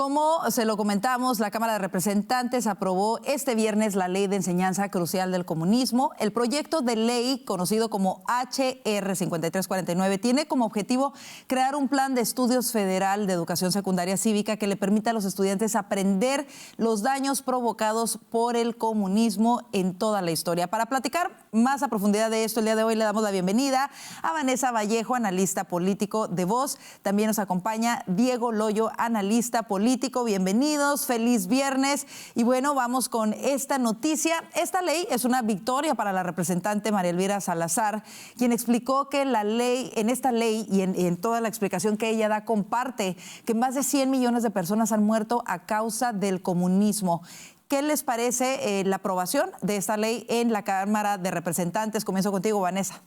Como se lo comentamos, la Cámara de Representantes aprobó este viernes la Ley de Enseñanza Crucial del Comunismo. El proyecto de ley, conocido como HR 5349, tiene como objetivo crear un plan de estudios federal de educación secundaria cívica que le permita a los estudiantes aprender los daños provocados por el comunismo en toda la historia. Para platicar más a profundidad de esto, el día de hoy le damos la bienvenida a Vanessa Vallejo, analista político de Voz. También nos acompaña Diego Loyo, analista político. Bienvenidos, feliz viernes. Y bueno, vamos con esta noticia. Esta ley es una victoria para la representante María Elvira Salazar, quien explicó que la ley, en esta ley y en toda la explicación que ella da, comparte que más de 100 millones de personas han muerto a causa del comunismo. ¿Qué les parece la aprobación de esta ley en la Cámara de Representantes? Comienzo contigo, Vanessa.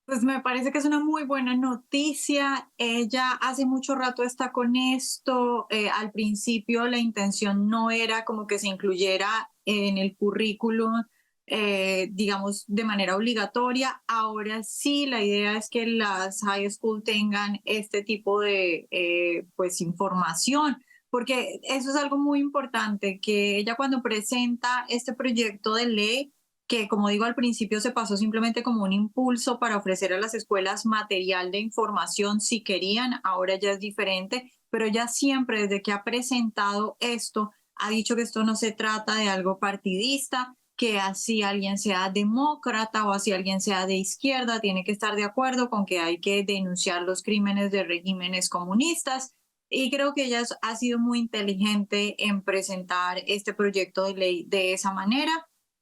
Pues me parece que es una muy buena noticia. Ella hace mucho rato está con esto. Al principio la intención no era como que se incluyera en el currículum, digamos, de manera obligatoria. Ahora sí, la idea es que las high school tengan este tipo de pues información, porque eso es algo muy importante, que ella cuando presenta este proyecto de ley, que como digo al principio se pasó simplemente como un impulso para ofrecer a las escuelas material de información si querían, ahora ya es diferente, pero ya siempre desde que ha presentado esto ha dicho que esto no se trata de algo partidista, que así alguien sea demócrata o así alguien sea de izquierda, tiene que estar de acuerdo con que hay que denunciar los crímenes de regímenes comunistas. Y creo que ella ha sido muy inteligente en presentar este proyecto de ley de esa manera.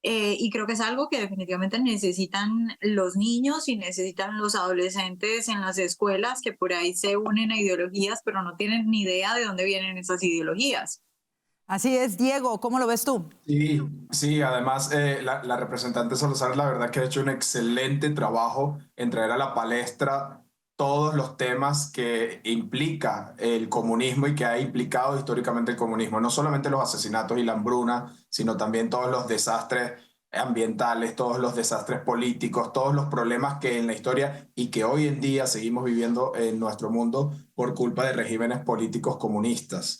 Y creo que es algo que definitivamente necesitan los niños y necesitan los adolescentes en las escuelas, que por ahí se unen a ideologías, pero no tienen ni idea de dónde vienen esas ideologías. Así es, Diego, ¿cómo lo ves tú? Sí, además la representante Salazar la verdad que ha hecho un excelente trabajo en traer a la palestra todos los temas que implica el comunismo y que ha implicado históricamente el comunismo, no solamente los asesinatos y la hambruna, sino también todos los desastres ambientales, todos los desastres políticos, todos los problemas que en la historia y que hoy en día seguimos viviendo en nuestro mundo por culpa de regímenes políticos comunistas.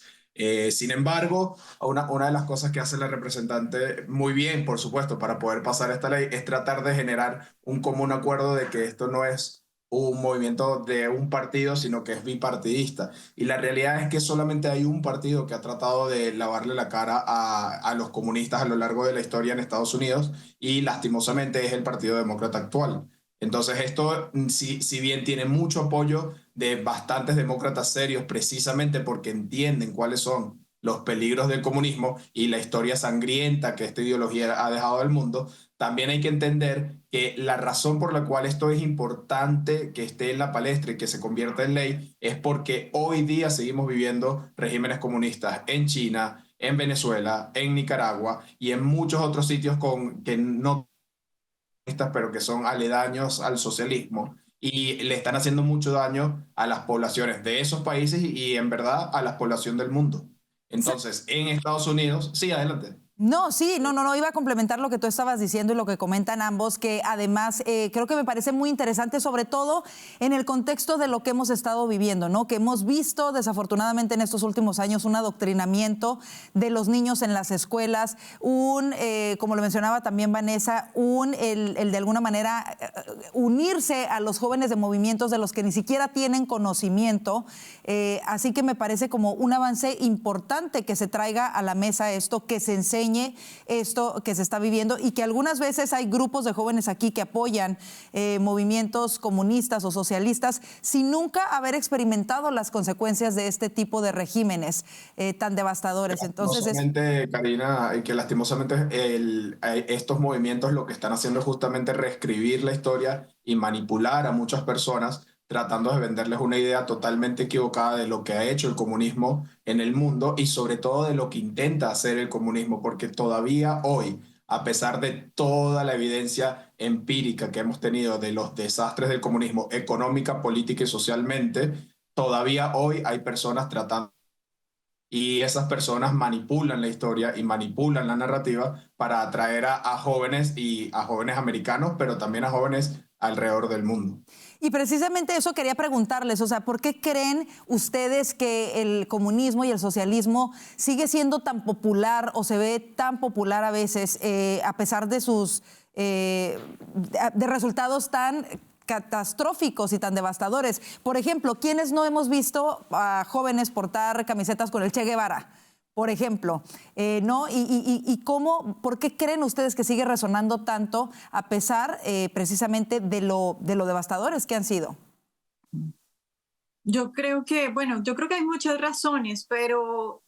Sin embargo, una de las cosas que hace la representante muy bien, por supuesto, para poder pasar esta ley es tratar de generar un común acuerdo de que esto no es un movimiento de un partido, sino que es bipartidista. Y la realidad es que solamente hay un partido que ha tratado de lavarle la cara a los comunistas a lo largo de la historia en Estados Unidos y lastimosamente es el Partido Demócrata actual. Entonces esto, si bien tiene mucho apoyo de bastantes demócratas serios, precisamente porque entienden cuáles son los peligros del comunismo y la historia sangrienta que esta ideología ha dejado al mundo, también hay que entender que la razón por la cual esto es importante que esté en la palestra y que se convierta en ley es porque hoy día seguimos viviendo regímenes comunistas en China, en Venezuela, en Nicaragua y en muchos otros sitios que no pero que son aledaños al socialismo y le están haciendo mucho daño a las poblaciones de esos países y en verdad a la población del mundo. Entonces, en Estados Unidos, sí, adelante. No, sí, no, iba a complementar lo que tú estabas diciendo y lo que comentan ambos, que además creo que me parece muy interesante, sobre todo en el contexto de lo que hemos estado viviendo, ¿no? Que hemos visto desafortunadamente en estos últimos años un adoctrinamiento de los niños en las escuelas, como lo mencionaba también Vanessa, el de alguna manera unirse a los jóvenes de movimientos de los que ni siquiera tienen conocimiento, así que me parece como un avance importante que se traiga a la mesa esto, que se enseñe esto que se está viviendo y que algunas veces hay grupos de jóvenes aquí que apoyan movimientos comunistas o socialistas sin nunca haber experimentado las consecuencias de este tipo de regímenes tan devastadores. Entonces, lastimosamente, Karina, que lastimosamente estos movimientos lo que están haciendo es justamente reescribir la historia y manipular a muchas personas tratando de venderles una idea totalmente equivocada de lo que ha hecho el comunismo en el mundo y sobre todo de lo que intenta hacer el comunismo, porque todavía hoy, a pesar de toda la evidencia empírica que hemos tenido de los desastres del comunismo económica, política y socialmente, todavía hoy hay personas tratando y esas personas manipulan la historia y manipulan la narrativa para atraer a jóvenes y a jóvenes americanos, pero también a jóvenes alrededor del mundo. Y precisamente eso quería preguntarles, o sea, ¿por qué creen ustedes que el comunismo y el socialismo sigue siendo tan popular o se ve tan popular a veces a pesar de sus de resultados tan catastróficos y tan devastadores? Por ejemplo, ¿quiénes no hemos visto a jóvenes portar camisetas con el Che Guevara? Por ejemplo, ¿no? Y cómo, ¿por qué creen ustedes que sigue resonando tanto a pesar precisamente de lo devastadores que han sido? Yo creo que, bueno, yo creo que hay muchas razones, pero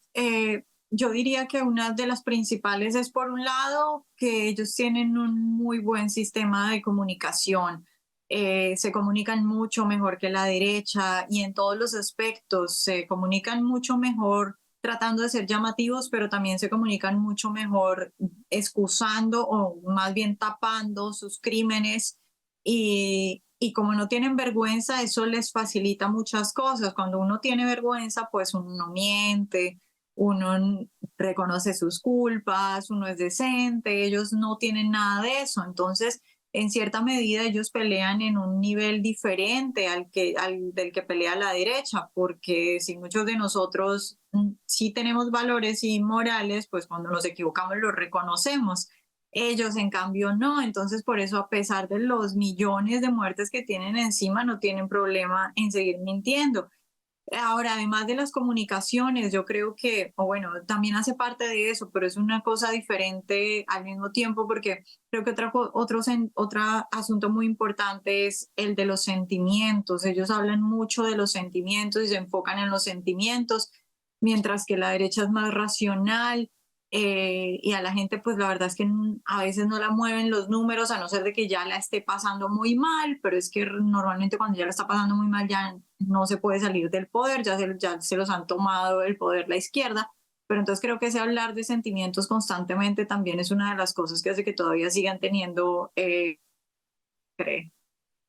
yo diría que una de las principales es, por un lado, que ellos tienen un muy buen sistema de comunicación. Se comunican mucho mejor que la derecha y en todos los aspectos se comunican mucho mejor tratando de ser llamativos, pero también se comunican mucho mejor excusando o más bien tapando sus crímenes y como no tienen vergüenza, eso les facilita muchas cosas. Cuando uno tiene vergüenza, pues uno no miente, uno reconoce sus culpas, uno es decente, ellos no tienen nada de eso. Entonces, en cierta medida, ellos pelean en un nivel diferente del que pelea la derecha, porque si muchos de nosotros sí tenemos valores y morales, pues cuando nos equivocamos los reconocemos. Ellos, en cambio, no. Entonces, por eso, a pesar de los millones de muertes que tienen encima, no tienen problema en seguir mintiendo. Ahora, además de las comunicaciones, yo creo que, o bueno, también hace parte de eso, pero es una cosa diferente al mismo tiempo, porque creo que otro asunto muy importante es el de los sentimientos. Ellos hablan mucho de los sentimientos y se enfocan en los sentimientos, mientras que la derecha es más racional. Y a la gente, pues la verdad es que a veces no la mueven los números, a no ser de que ya la esté pasando muy mal, pero es que normalmente cuando ya la está pasando muy mal ya no se puede salir del poder, ya se los han tomado el poder la izquierda. Pero entonces creo que ese hablar de sentimientos constantemente también es una de las cosas que hace que todavía sigan teniendo...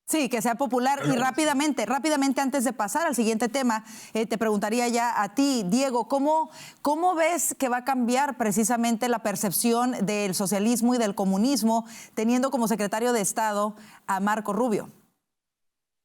Sí, que sea popular. Y rápidamente antes de pasar al siguiente tema, te preguntaría ya a ti, Diego, ¿cómo ves que va a cambiar precisamente la percepción del socialismo y del comunismo teniendo como secretario de Estado a Marco Rubio?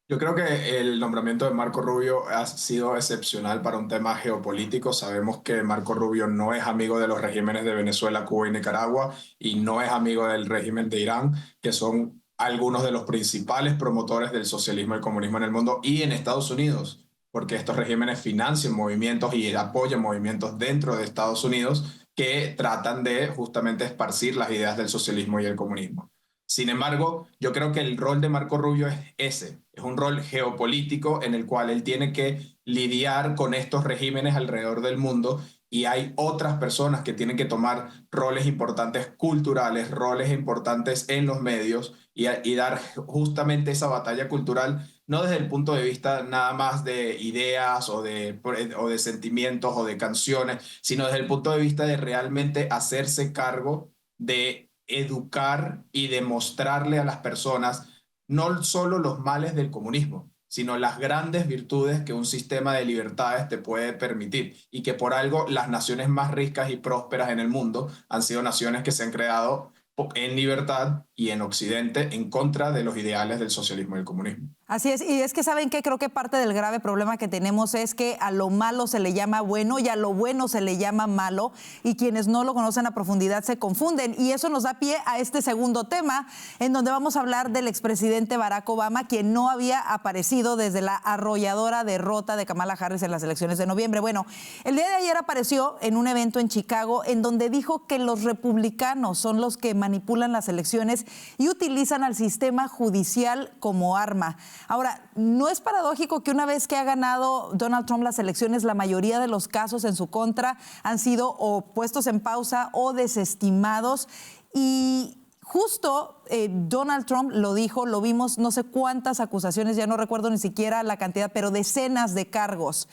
Yo creo que el nombramiento de Marco Rubio ha sido excepcional para un tema geopolítico. Sabemos que Marco Rubio no es amigo de los regímenes de Venezuela, Cuba y Nicaragua, y no es amigo del régimen de Irán, que son algunos de los principales promotores del socialismo y el comunismo en el mundo y en Estados Unidos, porque estos regímenes financian movimientos y apoyan movimientos dentro de Estados Unidos que tratan de justamente esparcir las ideas del socialismo y el comunismo. Sin embargo, yo creo que el rol de Marco Rubio es ese, es un rol geopolítico en el cual él tiene que lidiar con estos regímenes alrededor del mundo y hay otras personas que tienen que tomar roles importantes culturales, roles importantes en los medios y dar justamente esa batalla cultural, no desde el punto de vista nada más de ideas o de sentimientos o de canciones, sino desde el punto de vista de realmente hacerse cargo de educar y demostrarle a las personas no solo los males del comunismo, sino las grandes virtudes que un sistema de libertades te puede permitir y que por algo las naciones más ricas y prósperas en el mundo han sido naciones que se han creado en libertad y en Occidente en contra de los ideales del socialismo y el comunismo. Así es, y es que ¿saben qué? Creo que parte del grave problema que tenemos es que a lo malo se le llama bueno y a lo bueno se le llama malo, y quienes no lo conocen a profundidad se confunden, y eso nos da pie a este segundo tema, en donde vamos a hablar del expresidente Barack Obama, quien no había aparecido desde la arrolladora derrota de Kamala Harris en las elecciones de noviembre. Bueno, el día de ayer apareció en un evento en Chicago en donde dijo que los republicanos son los que manipulan las elecciones y utilizan al sistema judicial como arma. Ahora, ¿no es paradójico que una vez que ha ganado Donald Trump las elecciones, la mayoría de los casos en su contra han sido o puestos en pausa o desestimados? Y justo Donald Trump lo dijo, lo vimos, no sé cuántas acusaciones, ya no recuerdo ni siquiera la cantidad, pero decenas de cargos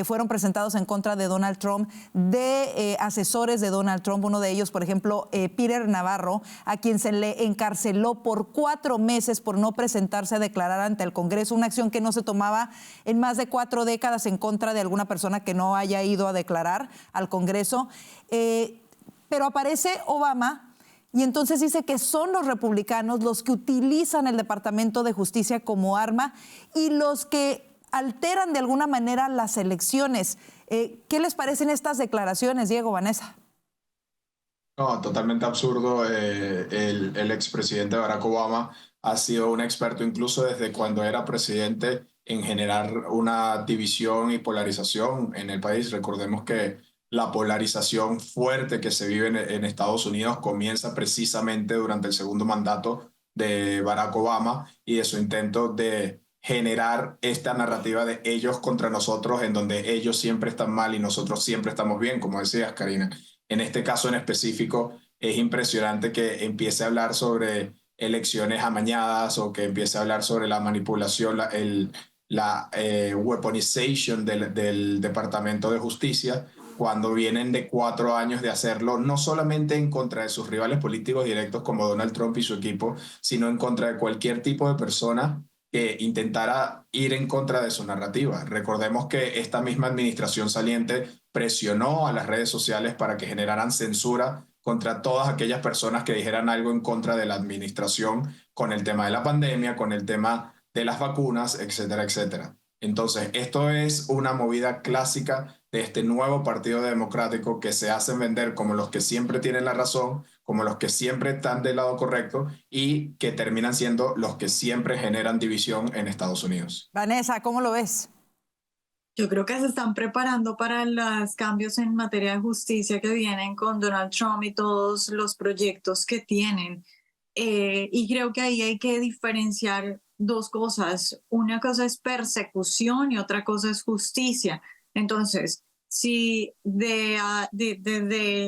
fueron presentados en contra de Donald Trump, de asesores de Donald Trump. Uno de ellos, por ejemplo, Peter Navarro, a quien se le encarceló por 4 meses por no presentarse a declarar ante el Congreso, una acción que no se tomaba en más de 4 décadas en contra de alguna persona que no haya ido a declarar al Congreso. Pero aparece Obama y entonces dice que son los republicanos los que utilizan el Departamento de Justicia como arma y los que alteran de alguna manera las elecciones. ¿Qué les parecen estas declaraciones, Diego, Vanessa? No, totalmente absurdo. El expresidente Barack Obama ha sido un experto incluso desde cuando era presidente en generar una división y polarización en el país. Recordemos que la polarización fuerte que se vive en Estados Unidos comienza precisamente durante el segundo mandato de Barack Obama y de su intento de generar esta narrativa de ellos contra nosotros, en donde ellos siempre están mal y nosotros siempre estamos bien, como decías, Karina. En este caso en específico, es impresionante que empiece a hablar sobre elecciones amañadas o que empiece a hablar sobre la manipulación, la weaponization del Departamento de Justicia, cuando vienen de 4 años de hacerlo, no solamente en contra de sus rivales políticos directos como Donald Trump y su equipo, sino en contra de cualquier tipo de persona que intentara ir en contra de su narrativa. Recordemos que esta misma administración saliente presionó a las redes sociales para que generaran censura contra todas aquellas personas que dijeran algo en contra de la administración con el tema de la pandemia, con el tema de las vacunas, etcétera, etcétera. Entonces, esto es una movida clásica de este nuevo Partido Democrático que se hacen vender como los que siempre tienen la razón, como los que siempre están del lado correcto y que terminan siendo los que siempre generan división en Estados Unidos. Vanessa, ¿cómo lo ves? Yo creo que se están preparando para los cambios en materia de justicia que vienen con Donald Trump y todos los proyectos que tienen. Y creo que ahí hay que diferenciar dos cosas. Una cosa es persecución y otra cosa es justicia. Entonces, si desde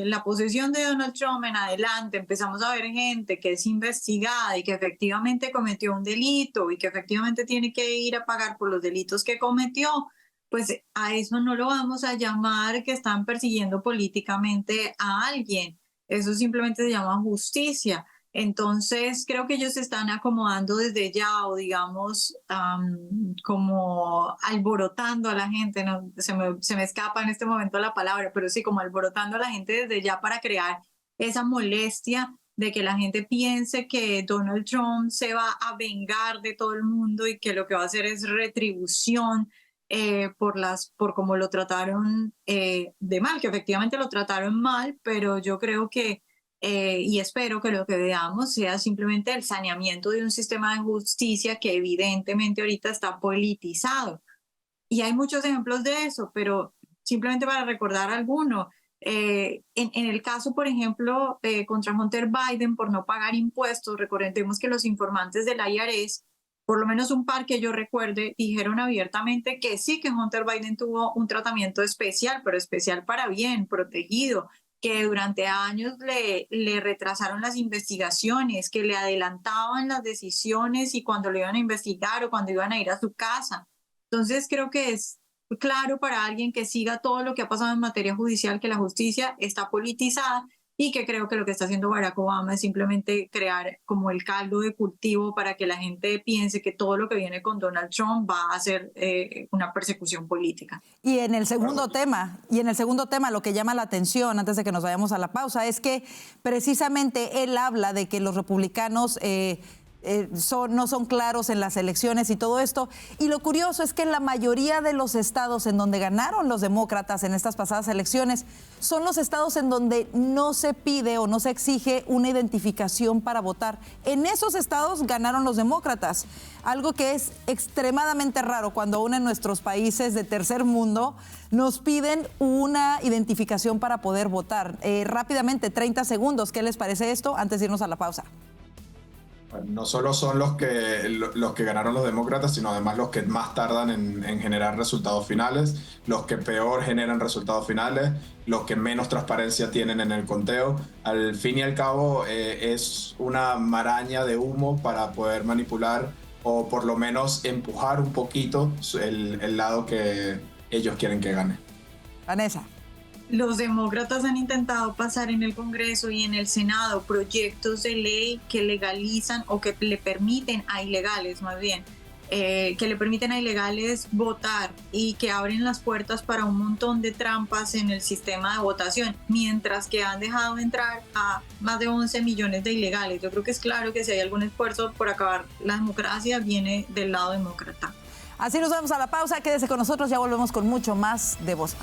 la posesión de Donald Trump en adelante empezamos a ver gente que es investigada y que efectivamente cometió un delito y que efectivamente tiene que ir a pagar por los delitos que cometió, pues a eso no lo vamos a llamar que están persiguiendo políticamente a alguien. Eso simplemente se llama justicia. Entonces, creo que ellos se están acomodando desde ya o digamos como alborotando a la gente, no, se me escapa en este momento la palabra, pero sí, como alborotando a la gente desde ya para crear esa molestia de que la gente piense que Donald Trump se va a vengar de todo el mundo y que lo que va a hacer es retribución por cómo lo trataron de mal, que efectivamente lo trataron mal, pero yo creo que y espero que lo que veamos sea simplemente el saneamiento de un sistema de justicia que evidentemente ahorita está politizado. Y hay muchos ejemplos de eso, pero simplemente para recordar alguno, en el caso, por ejemplo, contra Hunter Biden por no pagar impuestos, recordemos que los informantes del IRS, por lo menos un par que yo recuerde, dijeron abiertamente que sí, que Hunter Biden tuvo un tratamiento especial, pero especial para bien, protegido, que durante años le retrasaron las investigaciones, que le adelantaban las decisiones y cuando lo iban a investigar o cuando iban a ir a su casa. Entonces creo que es claro para alguien que siga todo lo que ha pasado en materia judicial que la justicia está politizada y que creo que lo que está haciendo Barack Obama es simplemente crear como el caldo de cultivo para que la gente piense que todo lo que viene con Donald Trump va a ser una persecución política. Y en el segundo tema, lo que llama la atención antes de que nos vayamos a la pausa es que precisamente él habla de que los republicanos no son claros en las elecciones y todo esto. Y lo curioso es que en la mayoría de los estados en donde ganaron los demócratas en estas pasadas elecciones son los estados en donde no se pide o no se exige una identificación para votar. En esos estados ganaron los demócratas, algo que es extremadamente raro cuando aún en nuestros países de tercer mundo nos piden una identificación para poder votar. Rápidamente, 30 segundos, ¿qué les parece esto antes de irnos a la pausa? No solo son los que ganaron los demócratas, sino además los que más tardan en generar resultados finales, los que peor generan resultados finales, los que menos transparencia tienen en el conteo. Al fin y al cabo, es una maraña de humo para poder manipular o por lo menos empujar un poquito el lado que ellos quieren que gane. Vanessa. Los demócratas han intentado pasar en el Congreso y en el Senado proyectos de ley que legalizan o que le permiten a ilegales más bien que le permiten a ilegales votar y que abren las puertas para un montón de trampas en el sistema de votación, mientras que han dejado entrar a más de 11 millones de ilegales. Yo creo que es claro que si hay algún esfuerzo por acabar la democracia, viene del lado demócrata. Así nos vamos a la pausa. Quédese con nosotros, ya volvemos con mucho más de Voz.